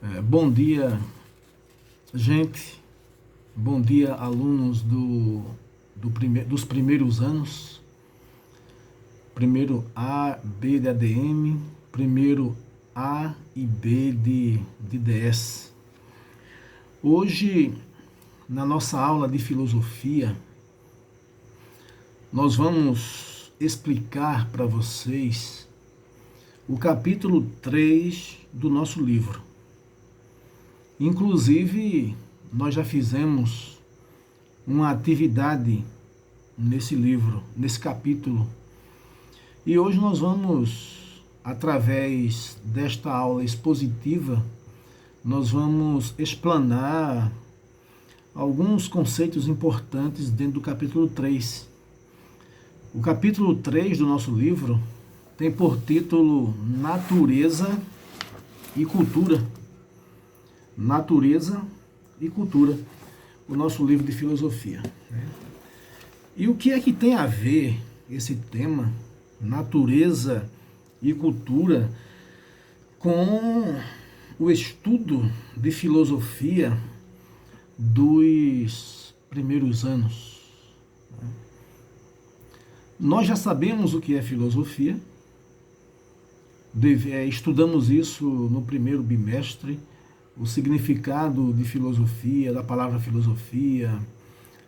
Bom dia, gente. Bom dia, alunos dos primeiros anos. Primeiro A, B de ADM, primeiro A e B de DS. Hoje, na nossa aula de filosofia, nós vamos explicar para vocês o capítulo 3 do nosso livro. Inclusive, nós já fizemos uma atividade nesse livro, nesse capítulo. E hoje nós vamos, através desta aula expositiva, nós vamos explanar alguns conceitos importantes dentro do capítulo 3. O capítulo 3 do nosso livro tem por título Natureza e Cultura. Natureza e Cultura, o nosso livro de filosofia. E o que é que tem a ver esse tema, natureza e cultura, com o estudo de filosofia dos primeiros anos? Nós já sabemos o que é filosofia, estudamos isso no primeiro bimestre, o significado de filosofia, da palavra filosofia,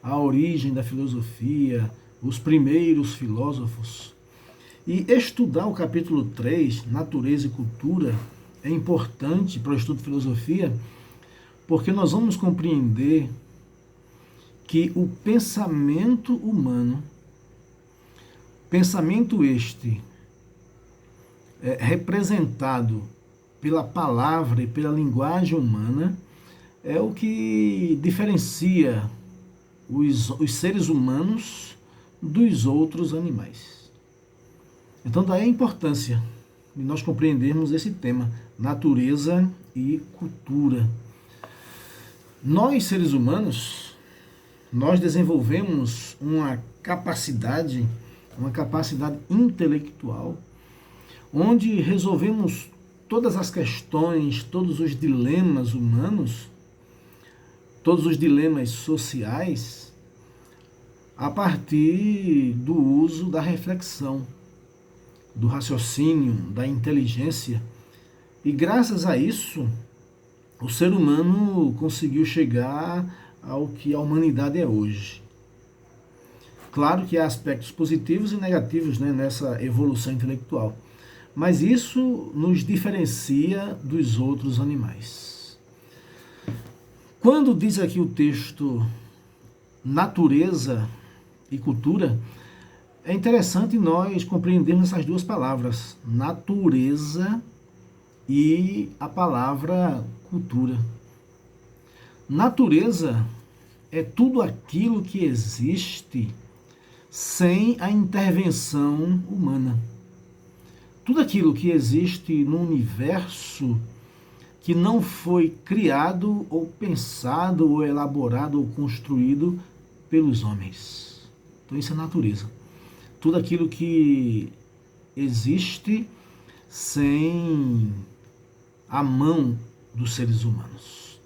a origem da filosofia, os primeiros filósofos. E estudar o capítulo 3, Natureza e Cultura, é importante para o estudo de filosofia, porque nós vamos compreender que o pensamento humano, pensamento este representado pela palavra e pela linguagem humana, é o que diferencia os seres humanos dos outros animais. Então daí a importância de nós compreendermos esse tema, natureza e cultura. Nós, seres humanos, nós desenvolvemos uma capacidade intelectual, onde resolvemos todas as questões, todos os dilemas humanos, todos os dilemas sociais, a partir do uso da reflexão, do raciocínio, da inteligência. E graças a isso, o ser humano conseguiu chegar ao que a humanidade é hoje. Claro que há aspectos positivos e negativos, nessa evolução intelectual. Mas isso nos diferencia dos outros animais. Quando diz aqui o texto natureza e cultura, é interessante nós compreendermos essas duas palavras, natureza e a palavra cultura. Natureza é tudo aquilo que existe sem a intervenção humana. Tudo aquilo que existe no universo que não foi criado ou pensado ou elaborado ou construído pelos homens. Então isso é natureza. Tudo aquilo que existe sem a mão dos seres humanos.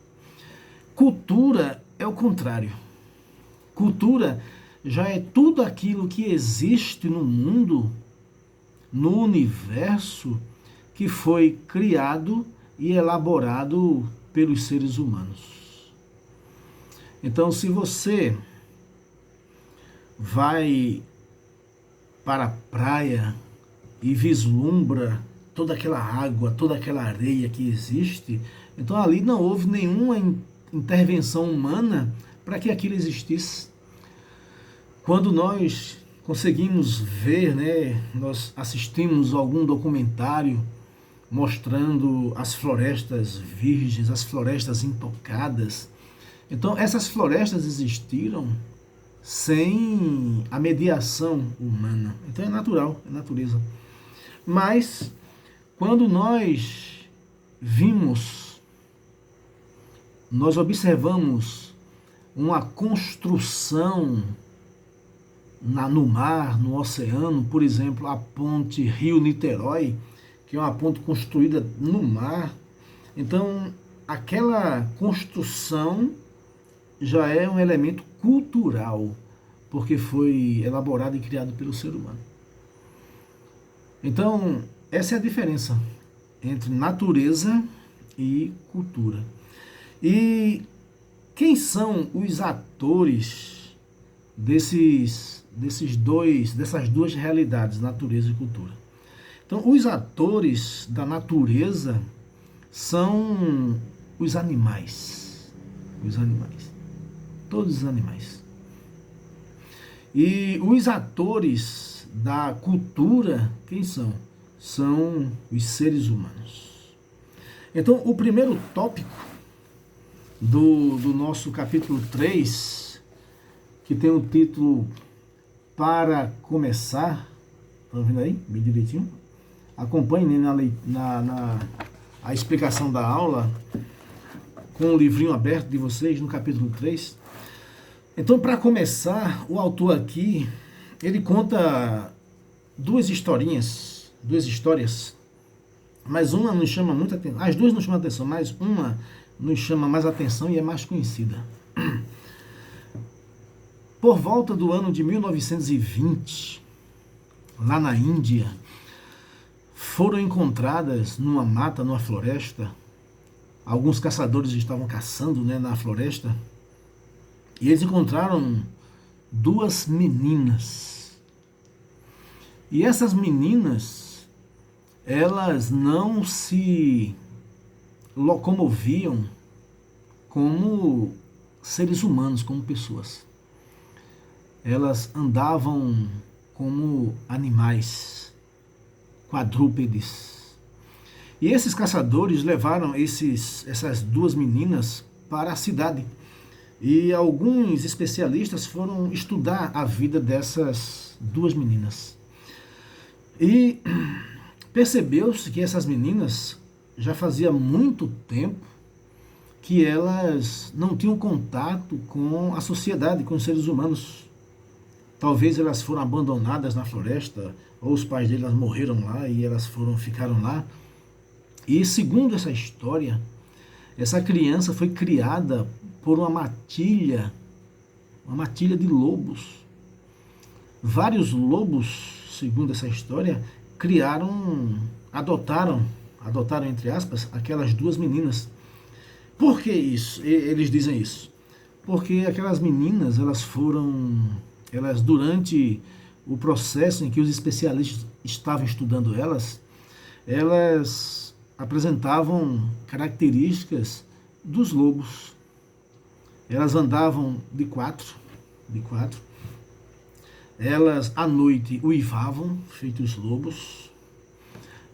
Cultura é o contrário. Cultura já é tudo aquilo que existe no mundo, no universo, que foi criado e elaborado pelos seres humanos. Então, se você vai para a praia e vislumbra toda aquela água, toda aquela areia que existe, então ali não houve nenhuma intervenção humana para que aquilo existisse. Quando nós conseguimos ver, nós assistimos a algum documentário mostrando as florestas virgens, as florestas intocadas. Então, essas florestas existiram sem a mediação humana. Então, é natural, é natureza. Mas, quando nós observamos uma construção no mar, no oceano, por exemplo, a ponte Rio-Niterói, que é uma ponte construída no mar. Então, aquela construção já é um elemento cultural, porque foi elaborado e criado pelo ser humano. Então, essa é a diferença entre natureza e cultura. E quem são os atores dessas duas realidades, natureza e cultura? Então, os atores da natureza são os animais. Os animais. Todos os animais. E os atores da cultura, quem são? São os seres humanos. Então, o primeiro tópico do nosso capítulo 3, que tem o título Para Começar, estão vendo aí, bem direitinho? Acompanhe a explicação da aula com o livrinho aberto de vocês no capítulo 3. Então, para começar, o autor aqui, ele conta duas histórias, mas uma nos chama muita atenção, as duas nos chamam atenção, mas uma nos chama mais atenção e é mais conhecida. Por volta do ano de 1920, lá na Índia, foram encontradas numa mata, numa floresta, alguns caçadores estavam caçando, na floresta, e eles encontraram duas meninas. E essas meninas, elas não se locomoviam como seres humanos, como pessoas. Elas andavam como animais, quadrúpedes. E esses caçadores levaram essas duas meninas para a cidade. E alguns especialistas foram estudar a vida dessas duas meninas. E percebeu-se que essas meninas já fazia muito tempo que elas não tinham contato com a sociedade, com os seres humanos. Talvez elas foram abandonadas na floresta, ou os pais delas morreram lá e elas ficaram lá. E segundo essa história, essa criança foi criada por uma matilha de lobos. Vários lobos, segundo essa história, adotaram entre aspas, aquelas duas meninas. Por que isso? Eles dizem isso. Porque aquelas meninas, elas durante o processo em que os especialistas estavam estudando elas apresentavam características dos lobos. Elas andavam de quatro. Elas, à noite, uivavam, feitos lobos.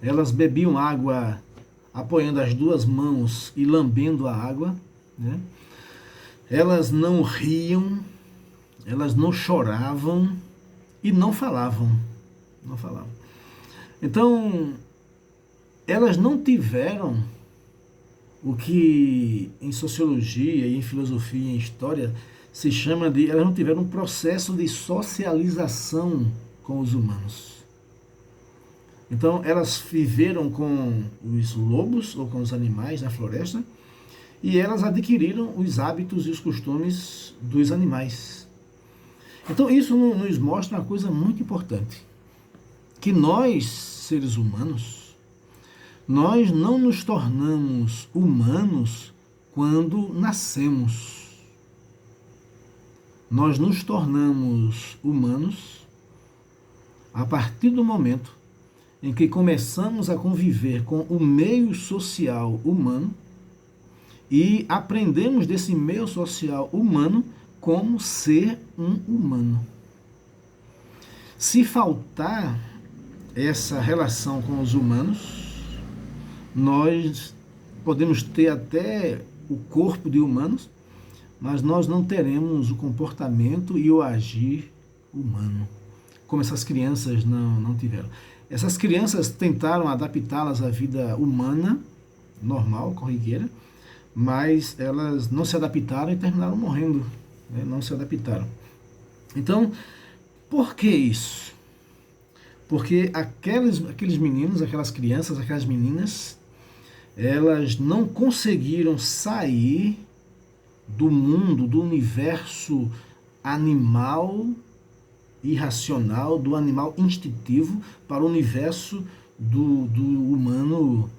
Elas bebiam água apoiando as duas mãos e lambendo a água. Elas não riam, elas não choravam e não falavam. Então, elas não tiveram o que em sociologia, em filosofia, em história, se chama elas não tiveram um processo de socialização com os humanos. Então, elas viveram com os lobos ou com os animais na floresta e elas adquiriram os hábitos e os costumes dos animais. Então, isso nos mostra uma coisa muito importante, que nós, seres humanos, nós não nos tornamos humanos quando nascemos. Nós nos tornamos humanos a partir do momento em que começamos a conviver com o meio social humano e aprendemos desse meio social humano como ser um humano. Se faltar essa relação com os humanos, nós podemos ter até o corpo de humanos, mas nós não teremos o comportamento e o agir humano, como essas crianças não tiveram. Essas crianças tentaram adaptá-las à vida humana, normal, corriqueira, mas elas não se adaptaram e terminaram morrendo, não se adaptaram. Então, por que isso? Porque aqueles meninos, aquelas crianças, aquelas meninas, elas não conseguiram sair do mundo, do universo animal irracional, do animal instintivo, para o universo do humano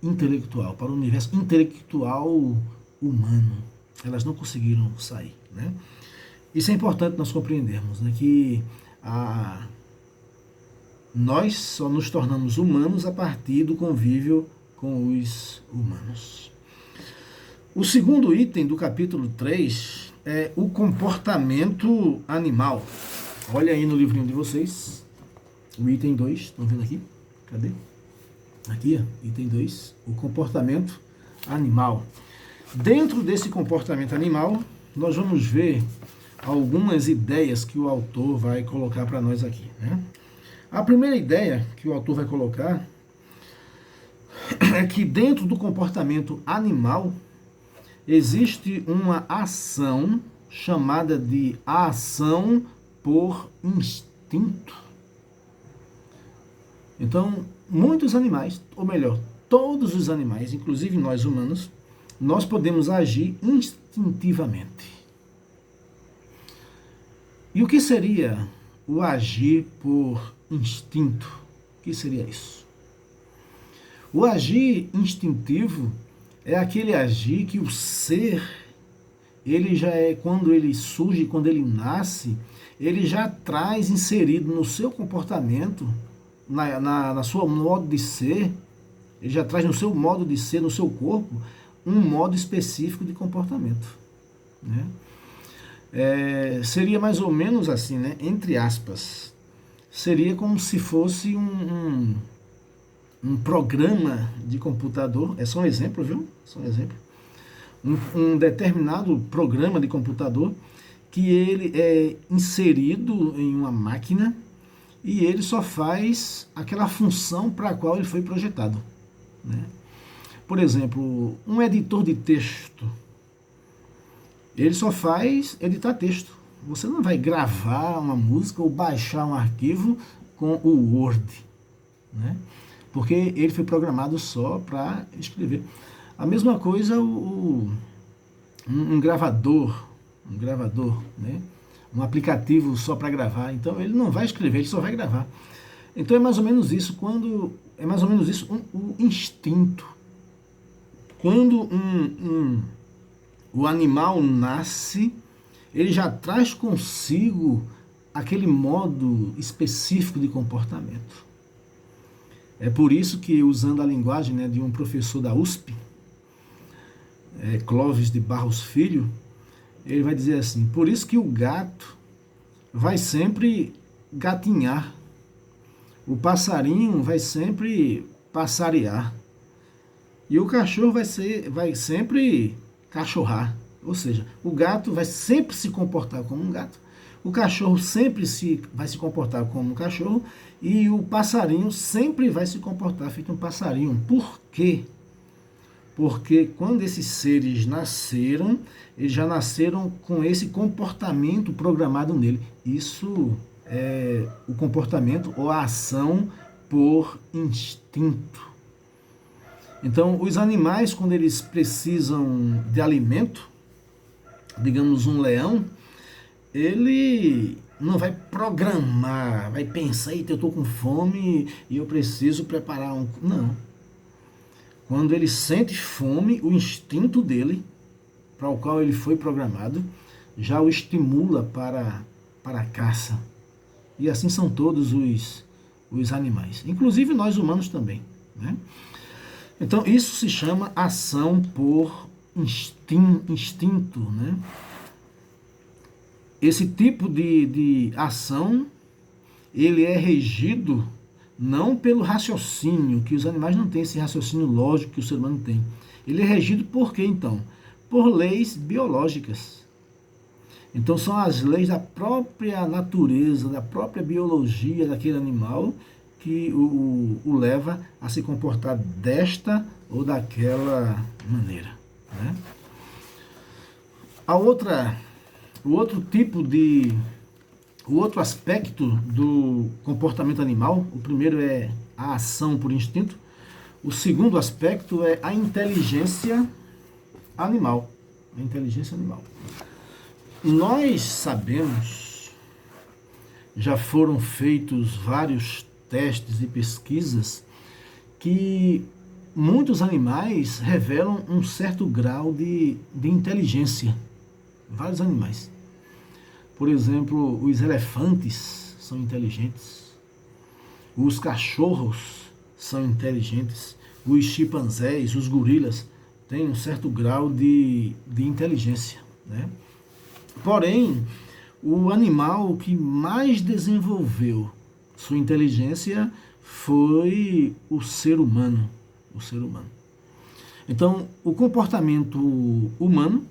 intelectual, para o universo intelectual humano. Elas não conseguiram sair, né? Isso é importante nós compreendermos, né? Que nós só nos tornamos humanos a partir do convívio com os humanos. O segundo item do capítulo 3 é o comportamento animal. Olha aí no livrinho de vocês, o item 2, estão vendo aqui? Cadê? Aqui, ó, item 2, o comportamento animal. Dentro desse comportamento animal, nós vamos ver algumas ideias que o autor vai colocar para nós aqui, né? A primeira ideia que o autor vai colocar é que dentro do comportamento animal existe uma ação chamada de ação por instinto. Então, muitos animais, ou melhor, todos os animais, inclusive nós humanos, nós podemos agir instintivamente. E o que seria o agir por instinto? O que seria isso? O agir instintivo é aquele agir que o ser, ele já é, quando ele surge, quando ele nasce, ele já traz inserido no seu comportamento, na sua modo de ser, ele já traz no seu modo de ser, no seu corpo, um modo específico de comportamento, né? Seria mais ou menos assim, né? Entre aspas, seria como se fosse um programa de computador, é só um exemplo, viu? Só um exemplo. Um determinado programa de computador que ele é inserido em uma máquina e ele só faz aquela função para a qual ele foi projetado, né? Por exemplo, um editor de texto, ele só faz editar texto. Você não vai gravar uma música ou baixar um arquivo com o Word, né? Porque ele foi programado só para escrever. A mesma coisa um gravador, né? Um aplicativo só para gravar. Então ele não vai escrever, ele só vai gravar. Então é mais ou menos isso, o instinto. Quando o animal nasce, ele já traz consigo aquele modo específico de comportamento. É por isso que, usando a linguagem, né, de um professor da USP, Clóvis de Barros Filho, ele vai dizer assim: por isso que o gato vai sempre gatinhar, o passarinho vai sempre passarear, e o cachorro vai sempre cachorrar. Ou seja, o gato vai sempre se comportar como um gato, o cachorro sempre vai se comportar como um cachorro, e o passarinho sempre vai se comportar feito um passarinho. Por quê? Porque quando esses seres nasceram, eles já nasceram com esse comportamento programado nele. Isso é o comportamento ou a ação por instinto. Então, os animais, quando eles precisam de alimento, digamos um leão, ele não vai programar, vai pensar: eita, eu estou com fome e eu preciso preparar um... Não. Quando ele sente fome, o instinto dele, para o qual ele foi programado, já o estimula para a caça. E assim são todos os animais, inclusive nós humanos também, né? Então isso se chama ação por instinto, né? Esse tipo de ação, ele é regido não pelo raciocínio, que os animais não têm esse raciocínio lógico que o ser humano tem. Ele é regido por quê, então? Por leis biológicas. Então são as leis da própria natureza, da própria biologia daquele animal que o leva a se comportar desta ou daquela maneira, né? O outro aspecto do comportamento animal, o primeiro é a ação por instinto, O segundo aspecto é a inteligência animal. A inteligência animal. Nós sabemos, já foram feitos vários testes e pesquisas, que muitos animais revelam um certo grau de inteligência. Vários animais. Por exemplo, os elefantes são inteligentes. Os cachorros são inteligentes. Os chimpanzés, os gorilas, têm um certo grau de inteligência, né? Porém, o animal que mais desenvolveu sua inteligência foi o ser humano. O ser humano. Então, o comportamento humano,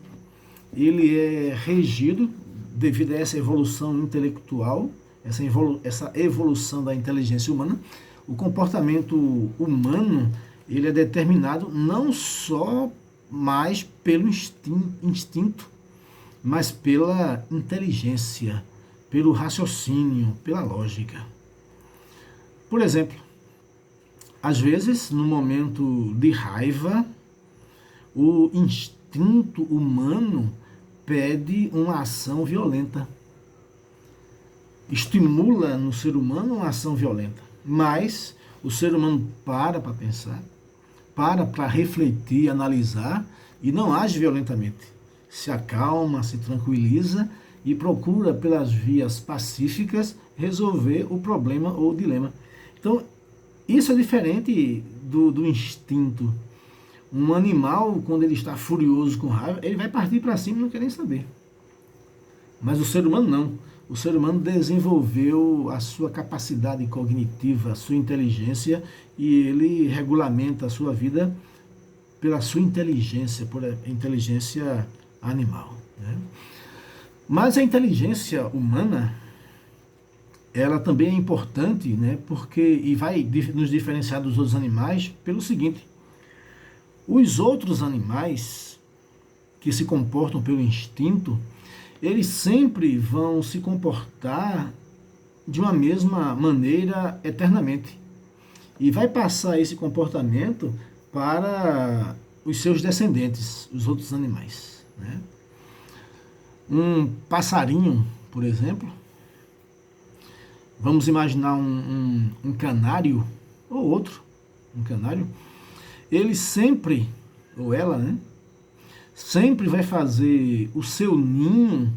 ele é regido devido a essa evolução intelectual, essa evolução da inteligência humana. O comportamento humano, ele é determinado não só mais pelo instinto, mas pela inteligência, pelo raciocínio, pela lógica. Por exemplo, às vezes, no momento de raiva, o instinto humano pede uma ação violenta. Estimula no ser humano uma ação violenta. Mas o ser humano para pensar, para refletir, analisar e não age violentamente. Se acalma, se tranquiliza e procura pelas vias pacíficas resolver o problema ou o dilema. Então, isso é diferente do instinto. Um animal, quando ele está furioso com raiva, ele vai partir para cima e não quer nem saber. Mas o ser humano não. O ser humano desenvolveu a sua capacidade cognitiva, a sua inteligência, e ele regulamenta a sua vida pela sua inteligência, por inteligência animal, né? Mas a inteligência humana, ela também é importante, né? E vai nos diferenciar dos outros animais pelo seguinte: os outros animais que se comportam pelo instinto, eles sempre vão se comportar de uma mesma maneira eternamente. E vai passar esse comportamento para os seus descendentes, os outros animais, né? Um passarinho, por exemplo, vamos imaginar um canário, ou outro, um canário, ele sempre, ou ela, né, sempre vai fazer o seu ninho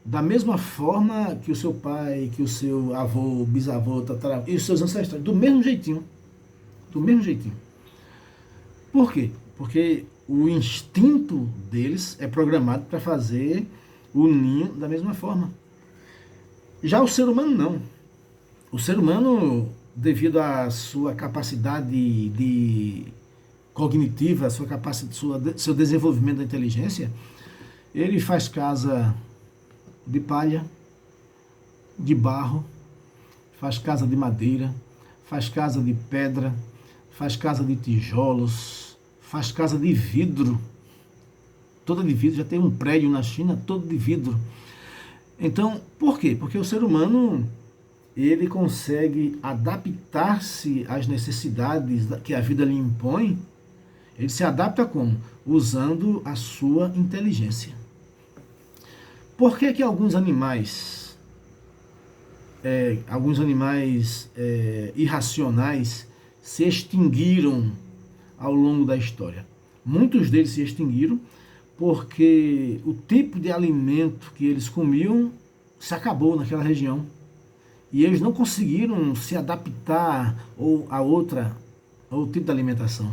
da mesma forma que o seu pai, que o seu avô, bisavô, tataravô, e os seus ancestrais, do mesmo jeitinho. Do mesmo jeitinho. Por quê? Porque o instinto deles é programado para fazer o ninho da mesma forma. Já o ser humano não. O ser humano, devido à sua capacidade cognitiva, seu desenvolvimento da inteligência, ele faz casa de palha, de barro, faz casa de madeira, faz casa de pedra, faz casa de tijolos, faz casa de vidro, toda de vidro. Já tem um prédio na China todo de vidro. Então, por quê? Porque o ser humano, ele consegue adaptar-se às necessidades que a vida lhe impõe. Ele se adapta como? Usando a sua inteligência. Por que alguns animais irracionais se extinguiram ao longo da história? Muitos deles se extinguiram porque o tipo de alimento que eles comiam se acabou naquela região. E eles não conseguiram se adaptar ao tipo de alimentação.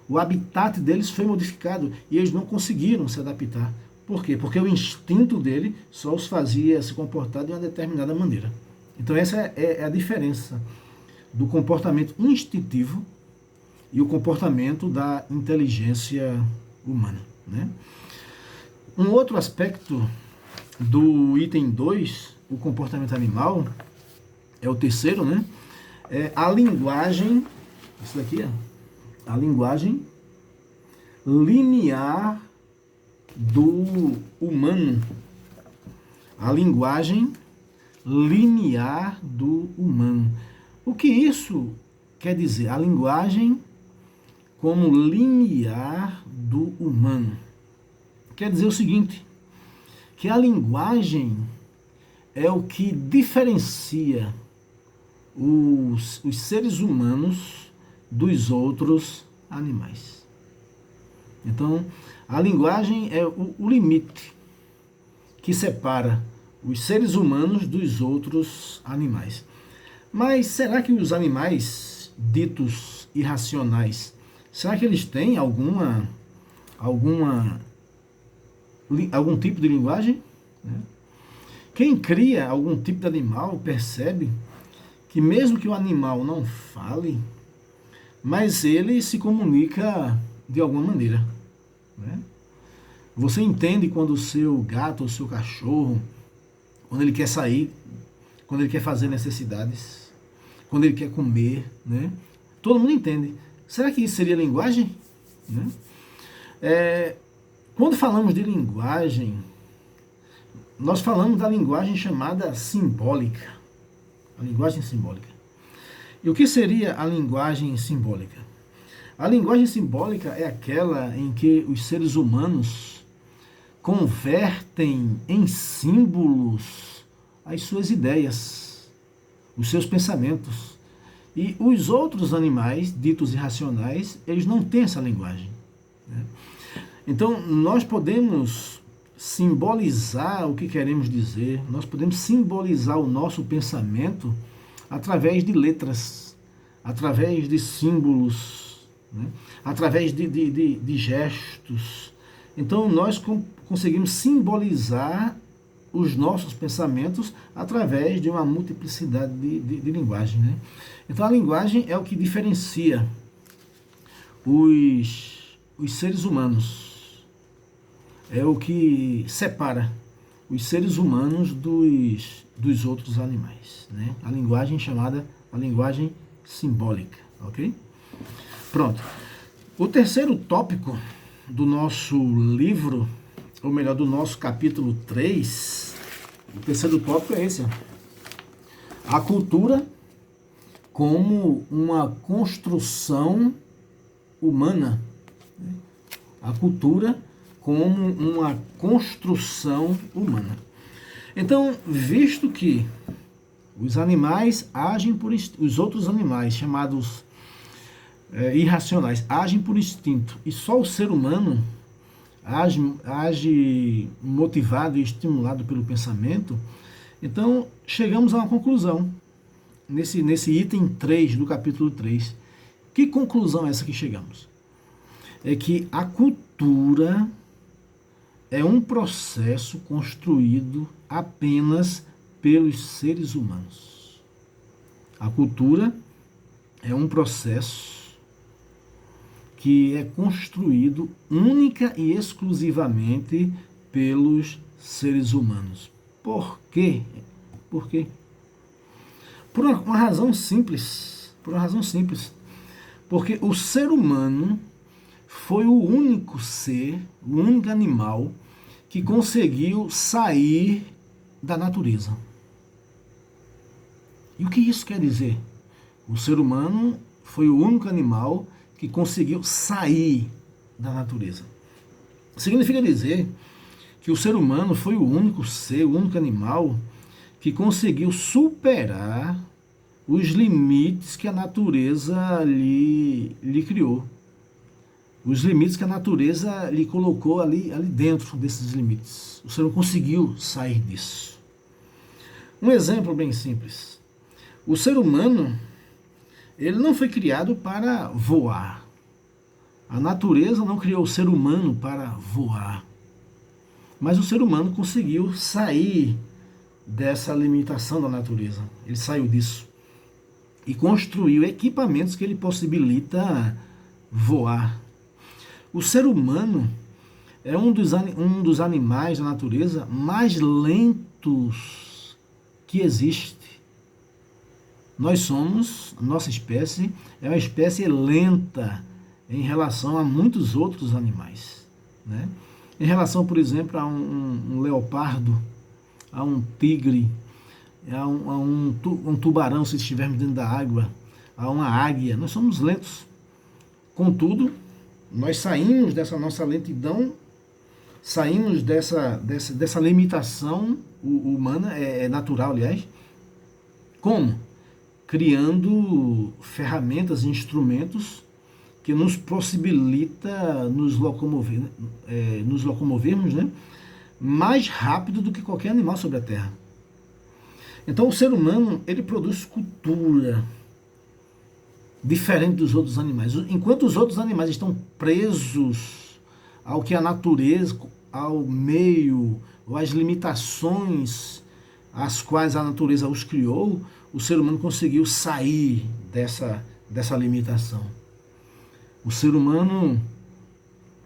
O habitat deles foi modificado e eles não conseguiram se adaptar. Por quê? Porque o instinto dele só os fazia se comportar de uma determinada maneira. Então essa é a diferença do comportamento instintivo e o comportamento da inteligência humana, né? Um outro aspecto do item 2, o comportamento animal, é o terceiro, né? É a linguagem, isso daqui, ó, a linguagem linear do humano. A linguagem linear do humano. O que isso quer dizer? A linguagem como limiar do humano. Quer dizer o seguinte, que a linguagem é o que diferencia os seres humanos dos outros animais. Então, a linguagem é o limite que separa os seres humanos dos outros animais. Mas será que os animais ditos irracionais, será que eles têm algum tipo de linguagem? Quem cria algum tipo de animal percebe que mesmo que o animal não fale, mas ele se comunica de alguma maneira. Você entende quando o seu gato ou o seu cachorro, quando ele quer sair, quando ele quer fazer necessidades, quando ele quer comer, Todo mundo entende. Será que isso seria linguagem? Quando falamos de linguagem, nós falamos da linguagem chamada simbólica. A linguagem simbólica. E o que seria a linguagem simbólica? A linguagem simbólica é aquela em que os seres humanos convertem em símbolos as suas ideias, os seus pensamentos. E os outros animais, ditos irracionais, eles não têm essa linguagem. Então, nós podemos simbolizar o que queremos dizer, nós podemos simbolizar o nosso pensamento através de letras, através de símbolos, através de gestos. Então, nós conseguimos simbolizar os nossos pensamentos através de uma multiplicidade de linguagem. Então, a linguagem é o que diferencia os seres humanos, é o que separa os seres humanos dos outros animais. A linguagem chamada a linguagem simbólica, ok? Pronto. O terceiro tópico do nosso livro, ou melhor, do nosso capítulo 3, o terceiro tópico é esse: a cultura como uma construção humana. A cultura como uma construção humana. Então, visto que os animais agem por os outros animais, chamados irracionais, agem por instinto, e só o ser humano age motivado e estimulado pelo pensamento, então chegamos a uma conclusão, nesse item 3 do capítulo 3. Que conclusão é essa que chegamos? É que a cultura é um processo construído apenas pelos seres humanos. A cultura é um processo que é construído única e exclusivamente pelos seres humanos. Por quê? Por quê? Por uma razão simples. Porque o ser humano foi o único ser, o único animal que conseguiu sair da natureza. E o que isso quer dizer? O ser humano foi o único animal que conseguiu sair da natureza. Significa dizer que o ser humano foi o único ser, o único animal que conseguiu superar os limites que a natureza lhe criou. Os limites que a natureza lhe colocou ali dentro desses limites. O ser humano conseguiu sair disso. Um exemplo bem simples. O ser humano, ele não foi criado para voar. A natureza não criou o ser humano para voar. Mas o ser humano conseguiu sair dessa limitação da natureza. Ele saiu disso. E construiu equipamentos que ele possibilita voar. O ser humano é um dos animais da natureza mais lentos que existe. Nossa espécie é uma espécie lenta em relação a muitos outros animais. Em relação, por exemplo, a um leopardo, a um tigre, a um tubarão, se estivermos dentro da água, a uma águia. Nós somos lentos. Contudo, nós saímos dessa nossa lentidão, saímos dessa limitação humana, é natural, aliás. Como? Criando ferramentas e instrumentos que nos possibilita nos locomovermos, né, mais rápido do que qualquer animal sobre a Terra. Então o ser humano, ele produz cultura diferente dos outros animais. Enquanto os outros animais estão presos ao que a natureza, ao meio, ou às limitações às quais a natureza os criou, o ser humano conseguiu sair dessa limitação. O ser humano,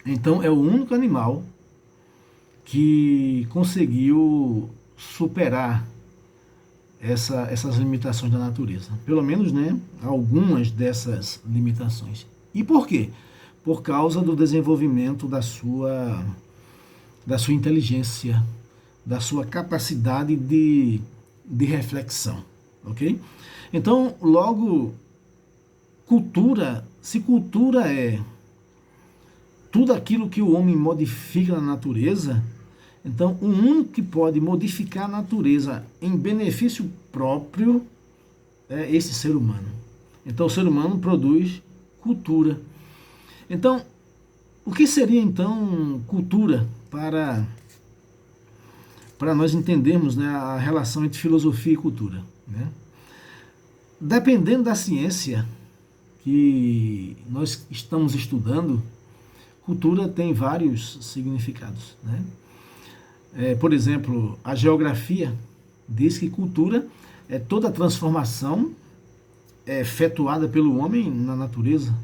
então, é o único animal que conseguiu superar essas limitações da natureza. Pelo menos, né, algumas dessas limitações. E por quê? Por causa do desenvolvimento da sua inteligência, da sua capacidade de reflexão. Ok? Então, logo, se cultura é tudo aquilo que o homem modifica na natureza, então o único que pode modificar a natureza em benefício próprio é esse ser humano. Então o ser humano produz cultura. Então, o que seria então cultura para nós entendermos, né, a relação entre filosofia e cultura, né? Dependendo da ciência que nós estamos estudando, cultura tem vários significados, né? Por exemplo, a geografia diz que cultura é toda a transformação efetuada pelo homem na natureza,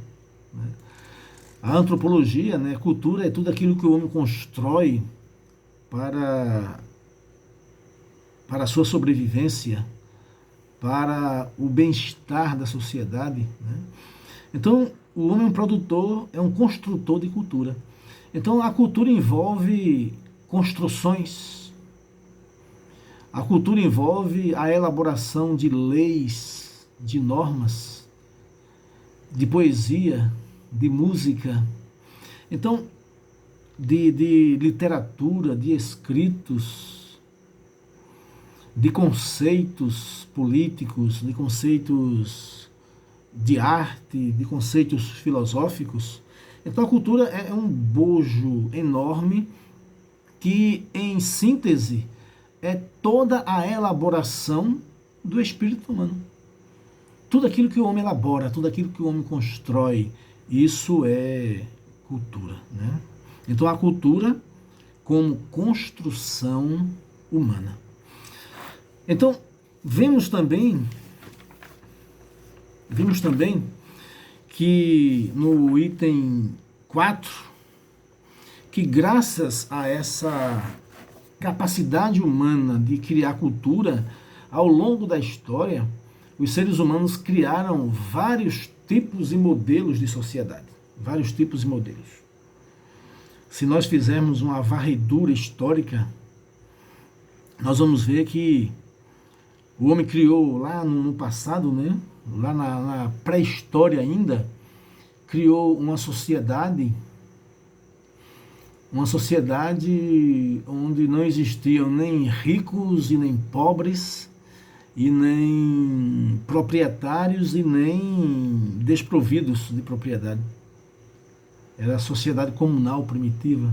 né? A antropologia, né, cultura é tudo aquilo que o homem constrói para a sua sobrevivência, para o bem-estar da sociedade, né? Então, o homem é um produtor, é um construtor de cultura. Então, a cultura envolve construções, a cultura envolve a elaboração de leis, de normas, de poesia, de música, então, de literatura, de escritos, de conceitos políticos, de conceitos de arte, de conceitos filosóficos. Então a cultura é um bojo enorme que, em síntese, é toda a elaboração do espírito humano. Tudo aquilo que o homem elabora, tudo aquilo que o homem constrói, isso é cultura, né? Então a cultura como construção humana. Então, vimos também que no item 4, que graças a essa capacidade humana de criar cultura, ao longo da história, os seres humanos criaram vários tipos e modelos de sociedade. Vários tipos e modelos. Se nós fizermos uma varredura histórica, nós vamos ver que o homem criou lá no passado, né? Lá na pré-história ainda, criou uma sociedade onde não existiam nem ricos e nem pobres, e nem proprietários e nem desprovidos de propriedade. Era a sociedade comunal primitiva.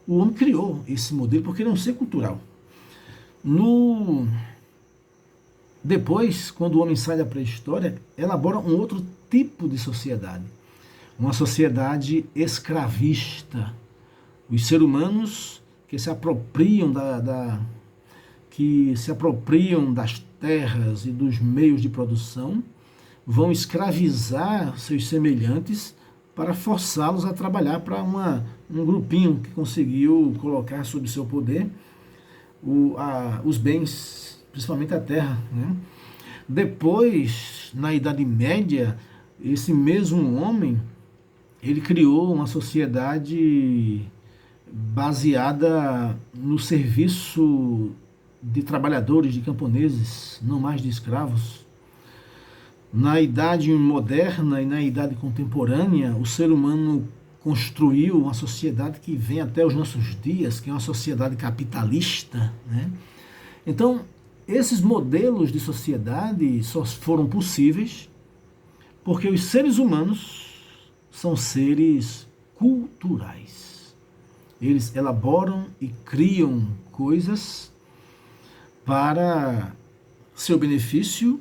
O homem criou esse modelo porque ele é um ser cultural. Depois, quando o homem sai da pré-história, elabora um outro tipo de sociedade. Uma sociedade escravista. Os seres humanos que se apropriam das terras e dos meios de produção vão escravizar seus semelhantes para forçá-los a trabalhar para um grupinho que conseguiu colocar sob seu poder os bens, principalmente a terra, né? Depois, na Idade Média, esse mesmo homem, ele criou uma sociedade baseada no serviço de trabalhadores, de camponeses, não mais de escravos. Na idade moderna e na idade contemporânea, o ser humano construiu uma sociedade que vem até os nossos dias, que é uma sociedade capitalista, né? Então, esses modelos de sociedade só foram possíveis porque os seres humanos são seres culturais. Eles elaboram e criam coisas para seu benefício,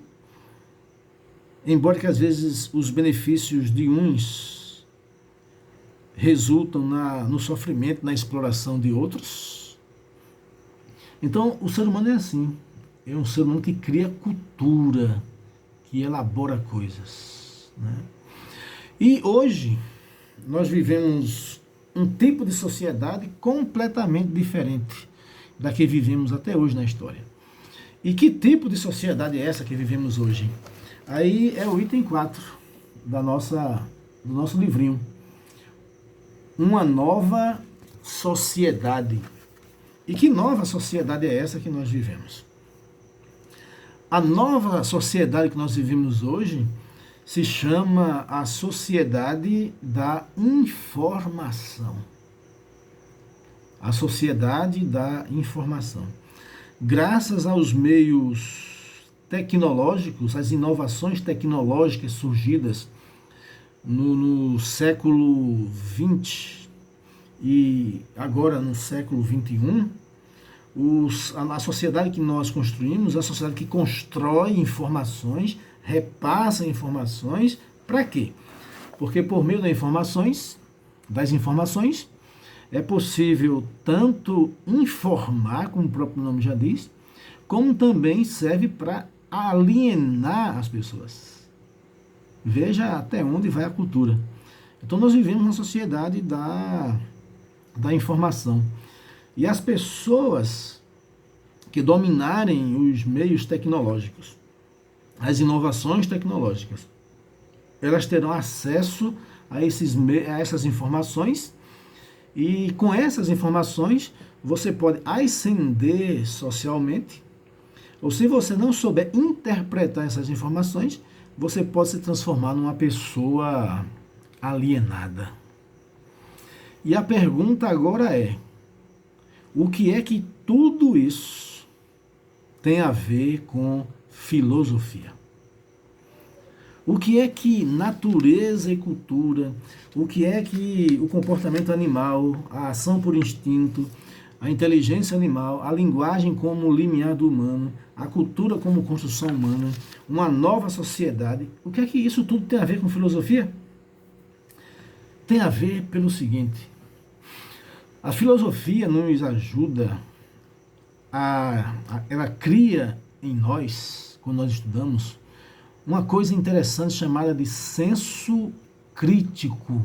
embora que às vezes os benefícios de uns resultam no sofrimento, na exploração de outros. Então, o ser humano é assim. É um ser humano que cria cultura, que elabora coisas, né? E hoje nós vivemos um tipo de sociedade completamente diferente da que vivemos até hoje na história. E que tipo de sociedade é essa que vivemos hoje? Aí é o item 4 do nosso livrinho. Uma nova sociedade. E que nova sociedade é essa que nós vivemos? A nova sociedade que nós vivemos hoje se chama a sociedade da informação. A sociedade da informação. Graças aos meios tecnológicos, às inovações tecnológicas surgidas no século XX e agora no século XXI, a sociedade que nós construímos é a sociedade que constrói informações, repassa informações, para quê? Porque por meio das informações, é possível tanto informar, como o próprio nome já diz, como também serve para alienar as pessoas. Veja até onde vai a cultura. Então nós vivemos uma sociedade da informação. E as pessoas que dominarem os meios tecnológicos, as inovações tecnológicas, elas terão acesso a essas informações, e com essas informações você pode ascender socialmente, ou se você não souber interpretar essas informações, você pode se transformar numa pessoa alienada. E a pergunta agora é: o que é que tudo isso tem a ver com filosofia? O que é que natureza e cultura, o que é que o comportamento animal, a ação por instinto, a inteligência animal, a linguagem como limiar do humano, a cultura como construção humana, uma nova sociedade, o que é que isso tudo tem a ver com filosofia? Tem a ver pelo seguinte: a filosofia nos ajuda ela cria em nós, quando nós estudamos, uma coisa interessante chamada de senso crítico.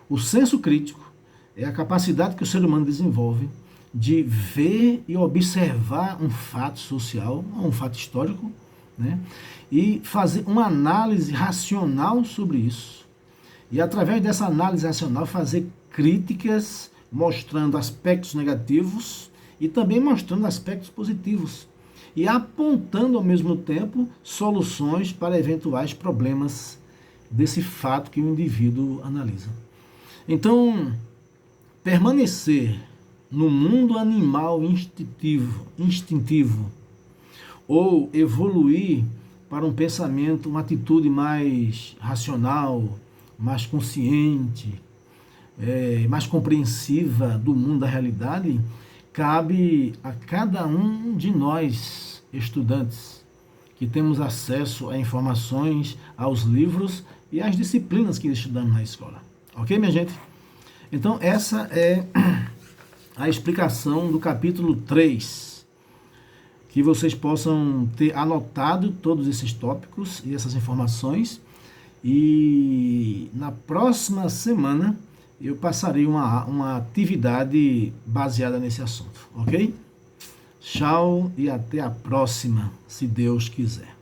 O senso crítico é a capacidade que o ser humano desenvolve de ver e observar um fato social, um fato histórico, né? E fazer uma análise racional sobre isso. E através dessa análise racional fazer críticas mostrando aspectos negativos e também mostrando aspectos positivos. E apontando ao mesmo tempo soluções para eventuais problemas desse fato que o indivíduo analisa. Então, permanecer no mundo animal instintivo ou evoluir para um pensamento, uma atitude mais racional, mais consciente, mais compreensiva do mundo da realidade, cabe a cada um de nós, estudantes, que temos acesso a informações, aos livros e às disciplinas que estudamos na escola. Ok, minha gente? Então, essa é a explicação do capítulo 3. Que vocês possam ter anotado todos esses tópicos e essas informações. E na próxima semana eu passarei uma atividade baseada nesse assunto, ok? Tchau e até a próxima, se Deus quiser.